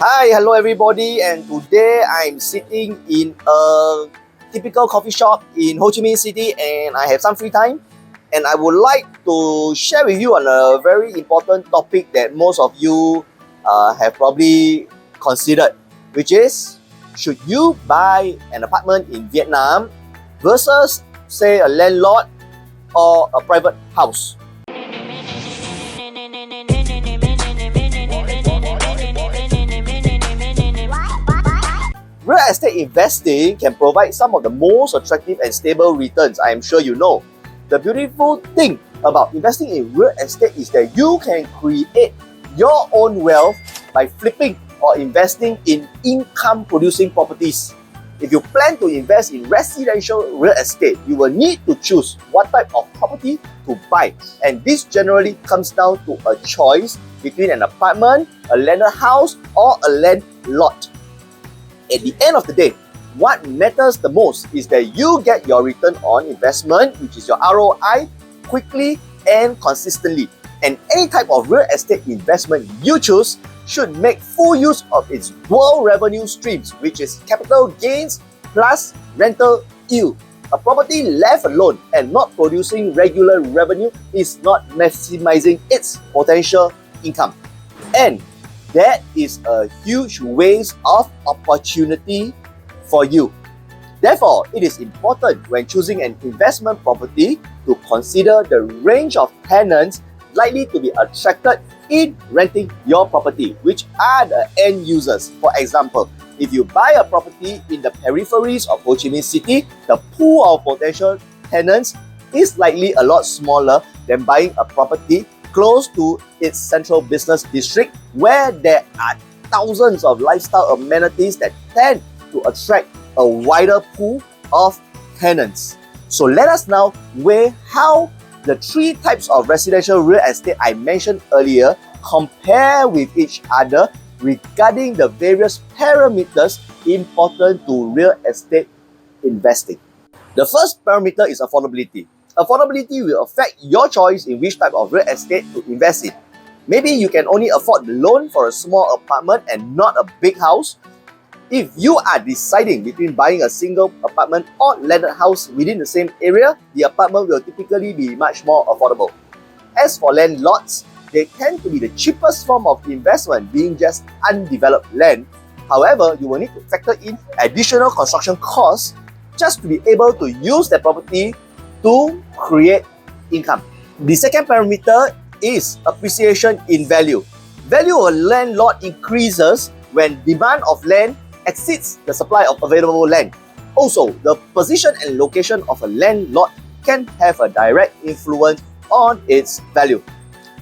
Hi, hello everybody, and today I'm sitting in a typical coffee shop in Ho Chi Minh City and I have some free time and I would like to share with you on a very important topic that most of you have probably considered, which is should you buy an apartment in Vietnam versus say a landlord or a private house. Real estate investing can provide some of the most attractive and stable returns, I am sure you know. The beautiful thing about investing in real estate is that you can create your own wealth by flipping or investing in income-producing properties. If you plan to invest in residential real estate, you will need to choose what type of property to buy. And this generally comes down to a choice between an apartment, a landed house, or a land lot. At the end of the day, what matters the most is that you get your return on investment, which is your ROI, quickly and consistently. And any type of real estate investment you choose should make full use of its dual revenue streams, which is capital gains plus rental yield. A property left alone and not producing regular revenue is not maximizing its potential income. And that is a huge waste of opportunity for you. Therefore, it is important when choosing an investment property to consider the range of tenants likely to be attracted in renting your property, which are the end users. For example, if you buy a property in the peripheries of Ho Chi Minh City, the pool of potential tenants is likely a lot smaller than buying a property close to its central business district, where there are thousands of lifestyle amenities that tend to attract a wider pool of tenants. So let us now weigh how the three types of residential real estate I mentioned earlier compare with each other regarding the various parameters important to real estate investing. The first parameter is affordability. Affordability will affect your choice in which type of real estate to invest in. Maybe you can only afford the loan for a small apartment and not a big house. If you are deciding between buying a single apartment or landed house within the same area, the apartment will typically be much more affordable. As for land lots, they tend to be the cheapest form of investment, being just undeveloped land. However, you will need to factor in additional construction costs just to be able to use the property to create income. The second parameter is appreciation in value. Value of a land lot increases when demand of land exceeds the supply of available land. Also, the position and location of a land lot can have a direct influence on its value.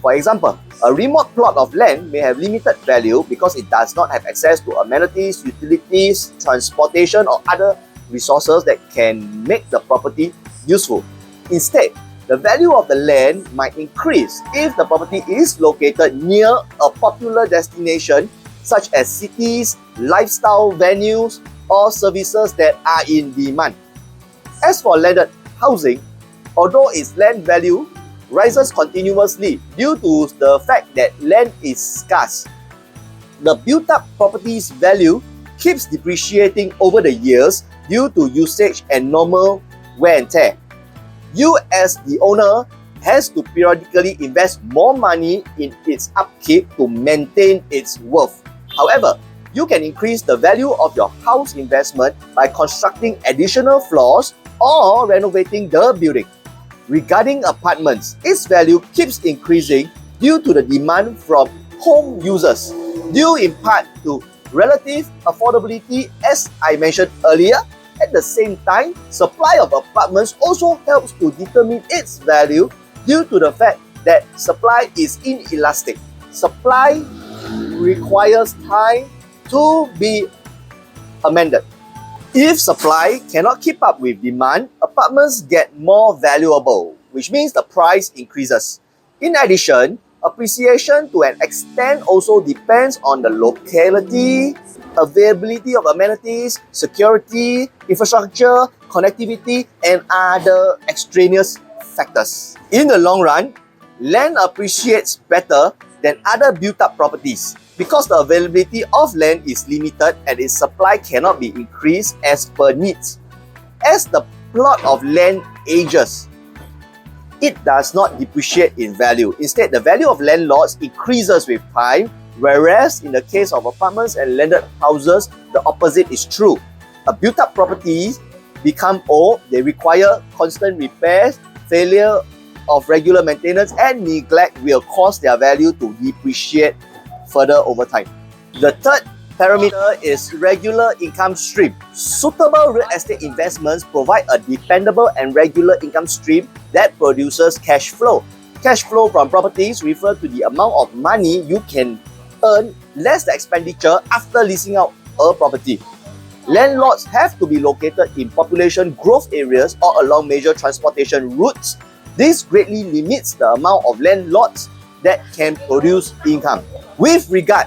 For example, a remote plot of land may have limited value because it does not have access to amenities, utilities, transportation, or other resources that can make the property useful. Instead, the value of the land might increase if the property is located near a popular destination such as cities, lifestyle venues, or services that are in demand. As for landed housing, although its land value rises continuously due to the fact that land is scarce, the built-up property's value keeps depreciating over the years due to usage and normal wear and tear. You as the owner has to periodically invest more money in its upkeep to maintain its worth. However, you can increase the value of your house investment by constructing additional floors or renovating the building. Regarding apartments, its value keeps increasing due to the demand from home users, due in part to relative affordability as I mentioned earlier. At the same time, supply of apartments also helps to determine its value due to the fact that supply is inelastic. Supply requires time to be amended. If supply cannot keep up with demand, apartments get more valuable, which means the price increases. In addition, appreciation to an extent also depends on the locality, availability of amenities, security, infrastructure, connectivity, and other extraneous factors. In the long run, land appreciates better than other built-up properties Because the availability of land is limited and its supply cannot be increased as per needs. As the plot of land ages, it does not depreciate in value. Instead, the value of land lots increases with time, whereas in the case of apartments and landed houses, the opposite is true. A built-up properties become old, they require constant repairs, failure of regular maintenance and neglect will cause their value to depreciate further over time. The third parameter is regular income stream. Suitable real estate investments provide a dependable and regular income stream that produces cash flow. Cash flow from properties refer to the amount of money you can earn less the expenditure after leasing out a property. Land lots have to be located in population growth areas or along major transportation routes. This greatly limits the amount of land lots that can produce income. With regard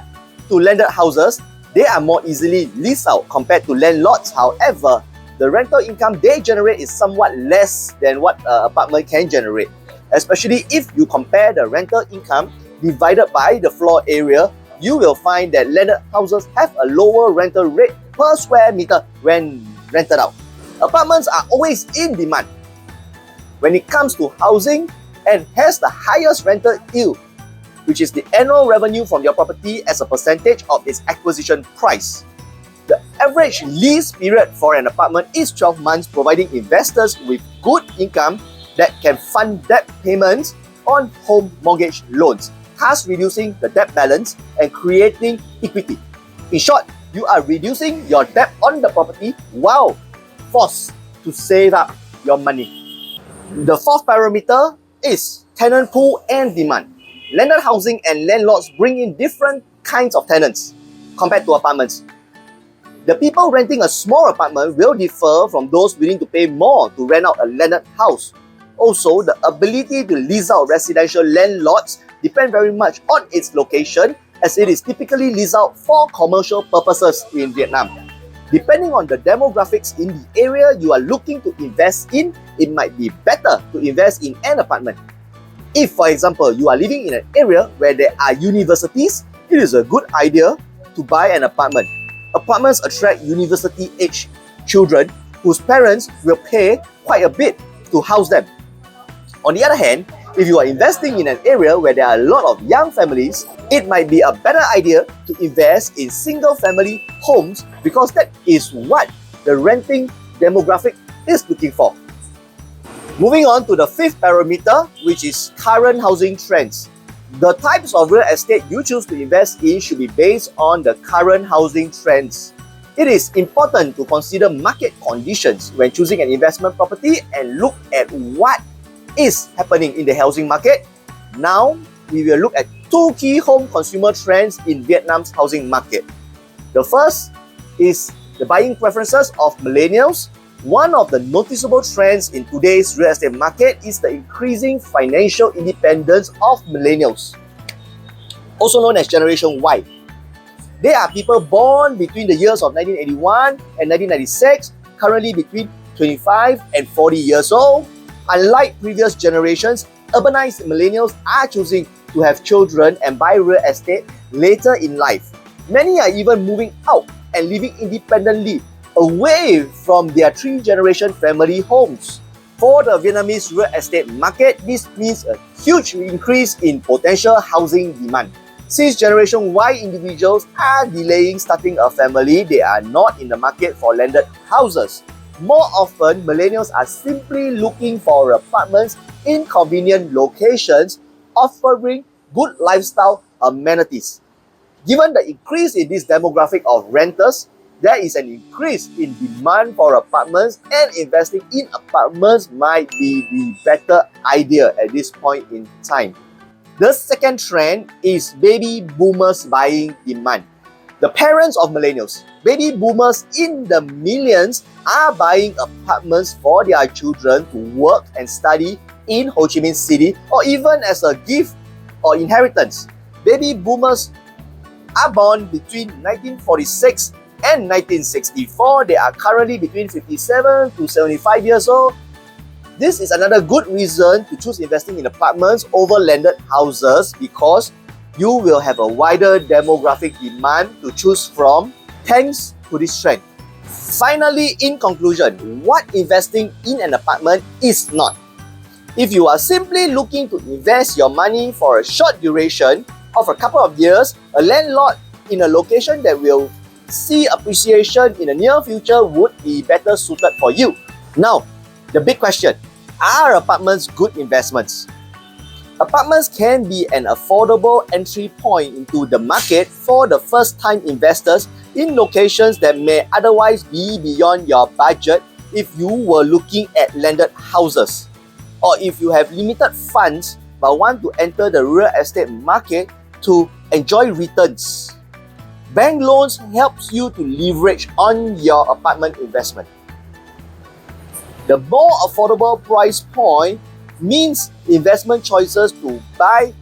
to landed houses, they are more easily leased out compared to land lots. However, the rental income they generate is somewhat less than what an apartment can generate. Especially if you compare the rental income divided by the floor area, you will find that landed houses have a lower rental rate per square meter when rented out. Apartments are always in demand when it comes to housing and has the highest rental yield, which is the annual revenue from your property as a percentage of its acquisition price. The average lease period for an apartment is 12 months, providing investors with good income that can fund debt payments on home mortgage loans, thus reducing the debt balance and creating equity. In short, you are reducing your debt on the property while forced to save up your money. The fourth parameter is tenant pool and demand. Landed housing and landlords bring in different kinds of tenants compared to apartments. The people renting a small apartment will differ from those willing to pay more to rent out a landed house. Also, the ability to lease out residential land lots depend very much on its location, as it is typically leased out for commercial purposes in Vietnam. Depending on the demographics in the area you are looking to invest in, it might be better to invest in an apartment. If, for example, you are living in an area where there are universities, it is a good idea to buy an apartment. Apartments attract university-aged children whose parents will pay quite a bit to house them. On the other hand, if you are investing in an area where there are a lot of young families, it might be a better idea to invest in single-family homes because that is what the renting demographic is looking for. Moving on to the fifth parameter, which is current housing trends. The types of real estate you choose to invest in should be based on the current housing trends. It is important to consider market conditions when choosing an investment property and look at what is happening in the housing market. Now, we will look at two key home consumer trends in Vietnam's housing market. The first is the buying preferences of millennials. One of the noticeable trends in today's real estate market is the increasing financial independence of millennials, also known as Generation Y. They are people born between the years of 1981 and 1996, currently between 25 and 40 years old. Unlike previous generations, urbanized millennials are choosing to have children and buy real estate later in life. Many are even moving out and living independently, away from their three-generation family homes. For the Vietnamese real estate market, this means a huge increase in potential housing demand. Since Generation Y individuals are delaying starting a family, they are not in the market for landed houses. More often, millennials are simply looking for apartments in convenient locations, offering good lifestyle amenities. Given the increase in this demographic of renters, there is an increase in demand for apartments, and investing in apartments might be the better idea at this point in time. The second trend is baby boomers buying demand. The parents of millennials, baby boomers in the millions, are buying apartments for their children to work and study in Ho Chi Minh City, or even as a gift or inheritance. Baby boomers are born between 1946 and 1964. They are currently between 57 to 75 years old. This is another good reason to choose investing in apartments over landed houses because you will have a wider demographic demand to choose from thanks to this trend. Finally, in conclusion, what investing in an apartment is not. If you are simply looking to invest your money for a short duration of a couple of years, a landlord in a location that will see appreciation in the near future would be better suited for you. Now, the big question, are apartments good investments? Apartments can be an affordable entry point into the market for the first-time investors in locations that may otherwise be beyond your budget if you were looking at landed houses. Or if you have limited funds but want to enter the real estate market to enjoy returns. Bank loans helps you to leverage on your apartment investment. The more affordable price point means investment choices to buy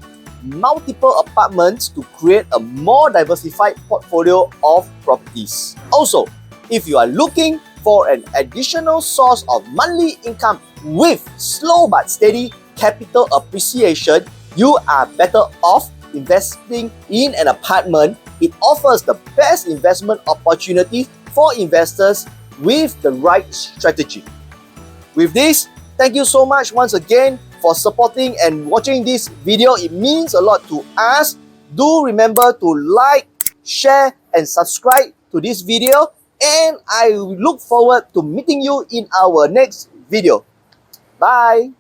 multiple apartments to create a more diversified portfolio of properties. Also, if you are looking for an additional source of monthly income with slow but steady capital appreciation, you are better off investing in an apartment. It offers the best investment opportunity for investors with the right strategy. With this, thank you so much once again for supporting and watching this video. It means a lot to us. Do remember to like, share and subscribe to this video, and I look forward to meeting you in our next video. Bye!